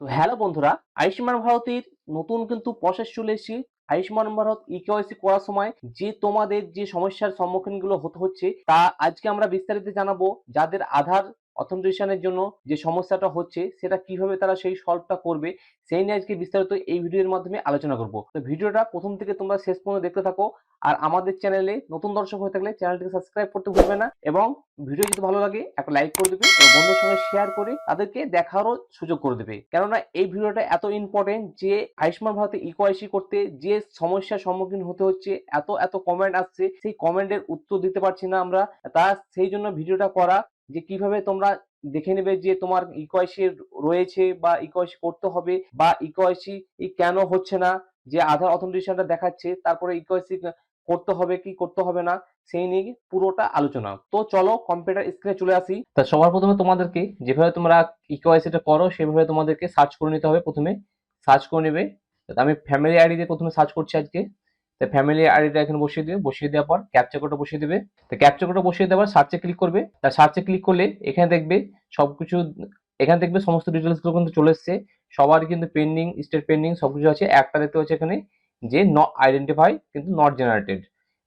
তো হ্যালো বন্ধুরা, আয়ুষ্মান ভারতের নতুন কিন্তু প্রসেস চলে এসেছে। আয়ুষ্মান ভারত ইকেওয়াইসি করার সময় যে তোমাদের যে সমস্যার সম্মুখীনগুলো হতে হচ্ছে তা আজকে আমরা বিস্তারিত জানাবো। যাদের আধার অথেন্টিকেশনের জন্য যে সমস্যাটা হচ্ছে সেটা কিভাবে তারা সেই সলভটা করবে সেই নিয়ে আজকে বিস্তারিত এই ভিডিওর মাধ্যমে আলোচনা করব। তো ভিডিওটা প্রথম থেকে তোমরা শেষ পর্যন্ত দেখতে থাকো। আর আমাদের চ্যানেলে নতুন দর্শক হয়ে থাকলে চ্যানেলটিকে সাবস্ক্রাইব করতে ভুলবে না এবং ভিডিও যদি ভালো লাগে একটা লাইক করে দেবে এবং বন্ধুদের সঙ্গে শেয়ার করে তাদেরকে দেখারও সুযোগ করে দেবে। কেননা এই ভিডিওটা এত ইম্পর্টেন্ট যে আয়ুষ্মান ভারতে ইকেওয়াইসি করতে যে সমস্যার সম্মুখীন হতে হচ্ছে, এত এত কমেন্ট আসছে, সেই কমেন্টের উত্তর দিতে পারছি না আমরা। তা সেই জন্য ভিডিওটা করা যে কিভাবে তোমরা দেখে নেবে যে তোমার ইকেওয়াইসি রয়েছে বা ইকেওয়াইসি করতে হবে বা ইকেওয়াইসি কেন হচ্ছে না, যে আধার অথেন্টিকেশনটা দেখাচ্ছে তারপরে ইকেওয়াইসি করতে হবে কি করতে হবে না সেই নিয়ে পুরোটা আলোচনা। তো চলো কম্পিউটার স্ক্রিনে চলে আসি। তা সবার প্রথমে তোমাদেরকে যেভাবে তোমরা ইকেওয়াইসিটা করো সেভাবে তোমাদেরকে সার্চ করে নিতে হবে। প্রথমে সার্চ করে নেবে। আমি ফ্যামিলি আইডি দিয়ে প্রথমে সার্চ করছি আজকে। তো ফ্যামিলি আইডিটা এখানে বসিয়ে দিবে, বসিয়ে দেওয়ার পর ক্যাপচা কোডটা বসিয়ে দিবে। তো ক্যাপচা কোডটা বসিয়ে দেওয়ার সার্চে ক্লিক করবে। তা সার্চে ক্লিক করলে এখানে দেখবে সবকিছু, এখানে দেখবে সমস্ত ডিটেলস গুলো কিন্তু চলে এসছে। সবার কিন্তু পেন্ডিং, স্টেট পেন্ডিং সবকিছু আছে। একটা দেখতে হচ্ছে এখানে যে নট আইডেন্টিফাই কিন্তু নট জেনারেটেড।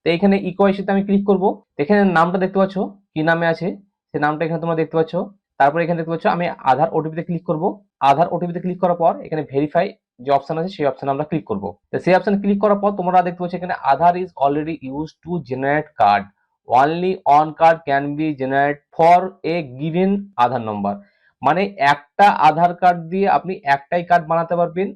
তো এখানে ইকেওয়াইসিতে আমি ক্লিক করব। এখানে নামটা দেখতে পাচ্ছ কি নামে আছে সেই নামটা এখানে তোমরা দেখতে পাচ্ছ। তারপরে এখানে দেখতে পাচ্ছ আমি আধার ওটিপিতে ক্লিক করব। আধার ওটিপিতে ক্লিক করার পর এখানে ভেরিফাই যে অপশন আছে সেই অপশনে আমরা ক্লিক করব। তো সেই অপশনে ক্লিক করার পর তোমরা দেখতে পাচ্ছ এখানে Aadhaar is already use to generate card, only one card can be generate for a given Aadhaar number. মানে একটা আধার কার্ড দিয়ে আপনি একটাই কার্ড বানাতে পারবেন,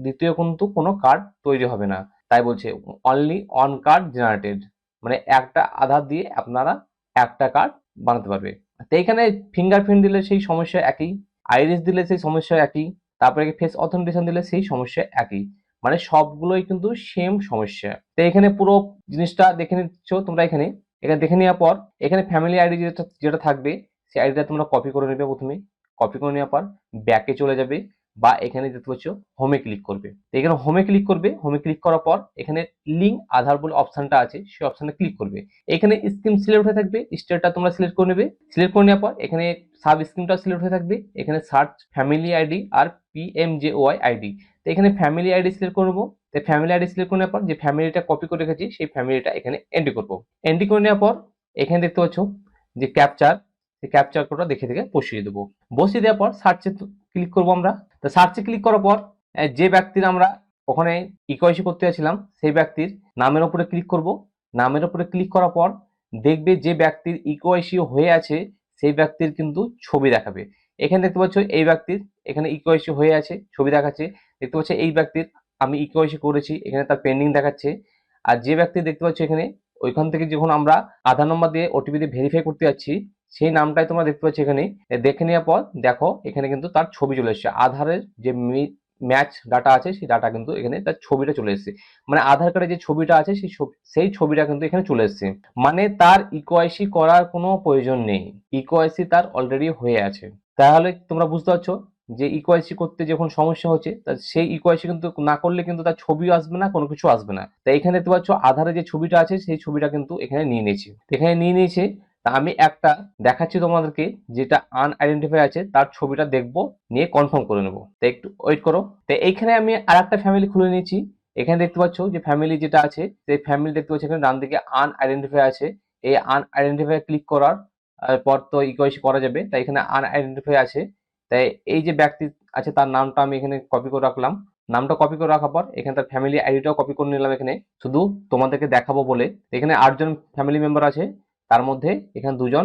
দ্বিতীয় কিন্তু কোনো কার্ড তৈরি হবে না। তাই বলছে অনলি অন কার্ড জেনারেটেড, মানে একটা আধার দিয়ে আপনারা একটা কার্ড বানাতে পারবে। তো এখানে ফিঙ্গারপ্রিন্ট দিলে সেই সমস্যা একই, আইরিস দিলে সেই সমস্যা একই, তারপরে ফেস অথেন্টিকেশন দিলে সেই সমস্যা একই, মানে সবগুলোই কিন্তু সেম সমস্যা। তো এখানে পুরো জিনিসটা দেখে নিচ্ছ তোমরা। এখানে এখানে দেখে নেওয়ার পর এখানে ফ্যামিলি আইডি যেটা যেটা থাকবে সেই আইডিটা তোমরা কপি করে নেবে। প্রথমে কপি করে নেওয়ার পর ব্যাকে চলে যাবে বা এখানে দেখতে পাচ্ছ হোমে ক্লিক করবে। এখানে হোমে ক্লিক করবে। হোমে ক্লিক করার পর এখানে লিঙ্ক আধার বলে অপশনটা আছে সেই অপশনে ক্লিক করবে। এখানে স্কিম সিলেক্ট হয়ে থাকবে, স্টেটটা তোমরা সিলেক্ট করে নেবে। সিলেক্ট করে নেওয়ার পর এখানে সাব স্কিমটা সিলেক্ট হয়ে থাকবে। এখানে সার্চ ফ্যামিলি আইডি আর পিএমজেওয়াই আইডি। তো এখানে ফ্যামিলি আইডি সিলেক্ট করবো। তো ফ্যামিলি আইডি সিলেক্ট করে নেওয়ার পর যে ফ্যামিলিটা কপি করে রেখেছি সেই ফ্যামিলিটা এখানে এন্ট্রি করবো। এন্ট্রি করে নেওয়ার পর এখানে দেখতে পাচ্ছ যে ক্যাপচার, সেই ক্যাপচার কোডটা দেখে দেখে বসিয়ে দেবো। বসিয়ে দেওয়ার পর সার্চে ক্লিক করবো আমরা। তো সার্চে ক্লিক করার পর যে ব্যক্তির আমরা ওখানে ইকেওয়াইসি করতে যাচ্ছিলাম সেই ব্যক্তির নামের উপরে ক্লিক করব। নামের উপরে ক্লিক করার পর দেখবে যে ব্যক্তির ইকেওয়াইসি হয়ে আছে সেই ব্যক্তির কিন্তু ছবি দেখাবে। এখানে দেখতে পাচ্ছ এই ব্যক্তির এখানে ইকেওয়াইসি হয়ে আছে, ছবি দেখাচ্ছে। দেখতে পাচ্ছ এই ব্যক্তির আমি ইকেওয়াইসি করেছি, এখানে তার পেন্ডিং দেখাচ্ছে। আর যে ব্যক্তি দেখতে পাচ্ছ এখানে ওইখান থেকে যখন আমরা আধার নম্বর দিয়ে ওটিপি দিয়ে ভেরিফাই করতে যাচ্ছি সেই নামটাই তোমরা দেখতে পাচ্ছ এখানে। দেখে নেওয়ার পর দেখো এখানে কিন্তু তার ছবি চলে এসেছে। আধারের যে ম্যাচ ডাটা আছে সেই ডাটা কিন্তু এখানে তার ছবিটা চলে এসেছে। মানে আধার কার্ডে যে ছবিটা আছে সেই ছবিটা কিন্তু এখানে চলে এসেছে। মানে তার ইকেওয়াইসি করার কোনো প্রয়োজন নেই, ইকেওয়াইসি তার অলরেডি হয়ে আছে। তাহলে তোমরা বুঝতে পারছো যে ইকেওয়াইসি করতে যখন সমস্যা হচ্ছে সেই ইকেওয়াইসি কিন্তু না করলে কিন্তু তার ছবিও আসবে না, কোনো কিছু আসবে না। তাই এখানে দেখতে পাচ্ছ আধারে যে ছবিটা আছে সেই ছবিটা কিন্তু এখানে নিয়ে নিয়েছে। এখানে নিয়ে নিয়েছে। তা আমি একটা দেখাচ্ছি তোমাদেরকে যেটা আনআইডেন্টিফাই আছে তার ছবিটা দেখবো, নিয়ে কনফার্ম করে নেবো। তো একটু ওয়েট করো। তো এইখানে আমি আর একটা ফ্যামিলি খুলে নিয়েছি। এখানে দেখতে পাচ্ছ যে ফ্যামিলি যেটা আছে সেই ফ্যামিলি দেখতে পাচ্ছ এখানে ডান দিকে আনআইডেন্টিফাই আছে। এই আনআইডেন্টিফাই ক্লিক করার পর তো ইকেওয়াইসি করা যাবে। তাই এখানে আনআইডেন্টিফাই আছে। তাই এই যে ব্যক্তি আছে তার নামটা আমি এখানে কপি করে রাখলাম। নামটা কপি করে রাখার পর এখানে তার ফ্যামিলি আইডিটাও কপি করে নিলাম এখানে, শুধু তোমাদেরকে দেখাবো বলে। এখানে 8 জন ফ্যামিলি মেম্বার আছে, তার মধ্যে এখানে 2 জন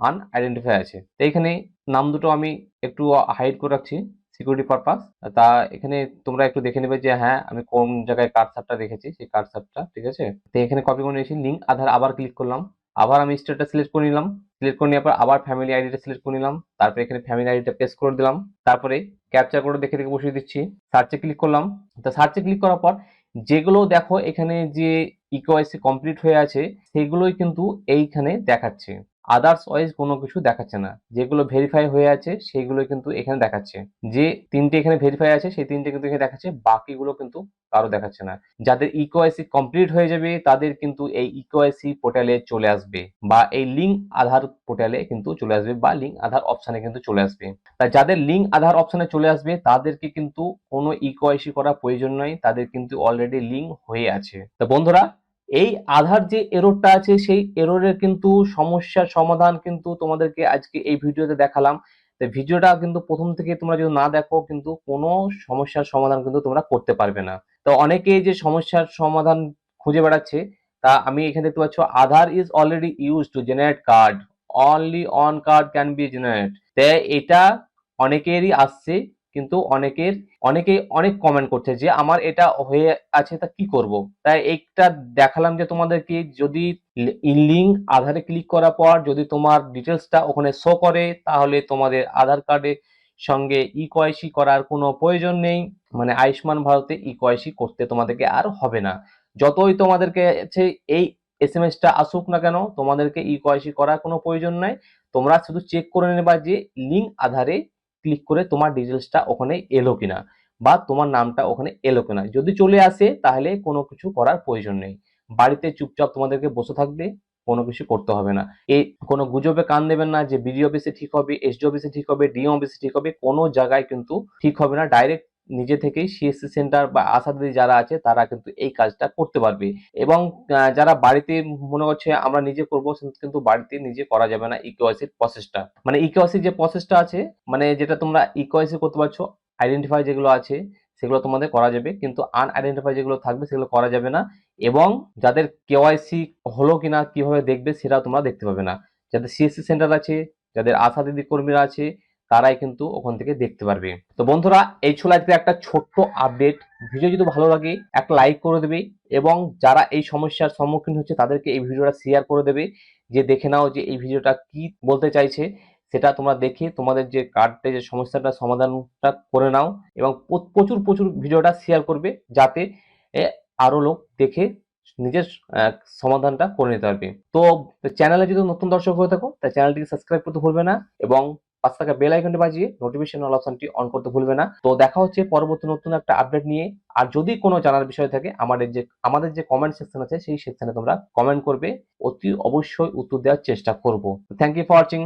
আনআইডেন্টিফাই আছে। তো এখানে নাম দুটো আমি একটু হাইড করে রাখছি সিকিউরিটি পারপাস। তা এখানে তোমরা একটু দেখে নেবে যে হ্যাঁ আমি কোন জায়গায় কার্সারটা রেখেছি, সেই কার্সারটা ঠিক আছে। তো এখানে কপি করে নিয়েছি। লিঙ্ক আধার আবার ক্লিক করলাম। আবার আমি স্টেটটা সিলেক্ট করে নিলাম। সিলেক্ট করে নেওয়ার পর আবার ফ্যামিলি আইডিটা সিলেক্ট করে নিলাম। তারপরে এখানে ফ্যামিলি আইডিটা পেস্ট করে দিলাম। তারপরে ক্যাপচার কোড দেখে দেখে বসিয়ে দিচ্ছি। সার্চে ক্লিক করলাম। তো সার্চে ক্লিক করার পর যেগুলো দেখো এখানে যে ইকেওয়াইসি কমপ্লিট হয়ে আছে সেগুলোই কিন্তু এইখানে দেখাচ্ছে। আদার্স ওয়াইজ কোনো কিছু দেখাচ্ছে না। যেগুলো ভেরিফাই হয়ে আছে সেইগুলো কিন্তু এখানে দেখাচ্ছে। যে ৩ টে এখানে ভেরিফাই আছে সেই ৩ টে কিন্তু এখানে দেখাচ্ছে, বাকিগুলো কিন্তু কারো দেখাচ্ছে না। যাদের ইকেওয়াইসি কমপ্লিট হয়ে যাবে তাদের কিন্তু এই ইকেওয়াইসি পোর্টালে চলে আসবে, বা এই লিঙ্ক আধার পোর্টালে কিন্তু চলে আসবে, বা লিঙ্ক আধার অপশনে কিন্তু চলে আসবে। তাই যাদের লিঙ্ক আধার অপশনে চলে আসবে তাদেরকে কিন্তু কোনো ইকেওয়াইসি করার প্রয়োজন নয়, তাদের কিন্তু অলরেডি লিঙ্ক হয়ে আছে। তো বন্ধুরা, এই আধার যে এররটা আছে সেই এররের কিন্তু সমস্যার সমাধান কিন্তু তোমাদেরকে আজকে এই ভিডিওতে দেখালাম। তো ভিডিওটা কিন্তু প্রথম থেকে তোমরা যদি না দেখো কিন্তু কোনো সমস্যার সমাধান কিন্তু তোমরা করতে পারবে না। তো অনেকেই যে সমস্যার সমাধান খুঁজে বেড়াচ্ছে, তা আমি এখানে দেখতে পাচ্ছ Aadhaar is already use to generate card, only one card can be generate. তাই এটা অনেকেরই আসছে, কিন্তু অনেকেই অনেক কমেন্ট করছে যে আমার এটা হয়ে আছে তা কি করব। তাই এইটা দেখালাম যে তোমাদেরকে যদি লিঙ্ক আধারে ক্লিক করার পর যদি তোমার ডিটেলসটা ওখানে শো করে তাহলে তোমাদের আধার কার্ডের সঙ্গে ইকেওয়াইসি করার কোনো প্রয়োজন নেই। মানে আয়ুষ্মান ভারতে ইকেওয়াইসি করতে তোমাদেরকে আর হবে না। যতই তোমাদেরকে এই এসএমএসটা আসুক না কেন, তোমাদেরকে ইকেওয়াইসি করার কোনো প্রয়োজন নাই। তোমরা শুধু চেক করে নেবা যে লিঙ্ক আধারে ক্লিক করে তোমার ডিটেলসটা ওখানে এলো কিনা, বা তোমার নামটা ওখানে এলো কিনা। যদি চলে আসে তাহলে কোনো কিছু করার প্রয়োজন নেই। বাড়িতে চুপচাপ তোমাদেরকে বসে থাকবে, কোনো কিছু করতে হবে না। এই কোনো গুজবে কান দেবেন না যে বিডিও অফিসে ঠিক হবে, এসডি অফিসে ঠিক হবে, ডিএম অফিসে ঠিক হবে, কোনো জায়গায় কিন্তু ঠিক হবে না। ডাইরেক্ট নিজে থেকেই সিএসসি সেন্টার বা আশা দিদি যারা আছে তারা কিন্তু এই কাজটা করতে পারবে। এবং যারা বাড়িতে মনে করছে আমরা নিজে করবো, কিন্তু বাড়িতে নিজে করা যাবে না ইকেওয়াইসির প্রসেসটা। মানে ইকেওয়াইসির যে প্রসেসটা আছে, মানে যেটা তোমরা ইকেওয়াইসি করতে পারছো, আইডেন্টিফাই যেগুলো আছে সেগুলো তোমাদের করা যাবে, কিন্তু আনআইডেন্টিফাই যেগুলো থাকবে সেগুলো করা যাবে না। এবং যাদের কেওয়াইসি হলো কিনা কিভাবে দেখবে সেটা তোমরা দেখতে পাবে না। যাদের সিএসসি সেন্টার আছে, যাদের আশা দিদি কর্মীরা আছে, তারাই কিন্তু ওখান থেকে দেখতে পারবে। তো বন্ধুরা, এই ছিল আজকে একটা ছোট্ট আপডেট। ভিডিও যদি ভালো লাগে একটা লাইক করে দেবে, এবং যারা এই সমস্যার সম্মুখীন হচ্ছে তাদেরকে এই ভিডিওটা শেয়ার করে দেবে, যে দেখে নাও যে এই ভিডিওটা কি বলতে চাইছে। সেটা তোমরা দেখে তোমাদের যে কার্ডে যে সমস্যাটা সমাধানটা করে নাও, এবং প্রচুর প্রচুর ভিডিওটা শেয়ার করবে, যাতে আরো লোক দেখে নিজের সমাধানটা করে নিতে পারবে। তো চ্যানেলে যদি নতুন দর্শক হয়ে থাকো তাই চ্যানেলটিকে সাবস্ক্রাইব করতে ভুলবে না, এবং পাশে থাকা বেল আইকনটি বাজিয়ে নোটিফিকেশন অল অপশনটি অন করতে ভুলবে না। তো দেখা হচ্ছে পরবর্তী নতুন একটা আপডেট নিয়ে। আর যদি কোনো জানার বিষয় থাকে আমাদের যে কমেন্ট সেকশন আছে সেই সেকশনে তোমরা কমেন্ট করবে, অতি অবশ্যই উত্তর দেওয়ার চেষ্টা করব। Thank you for watching.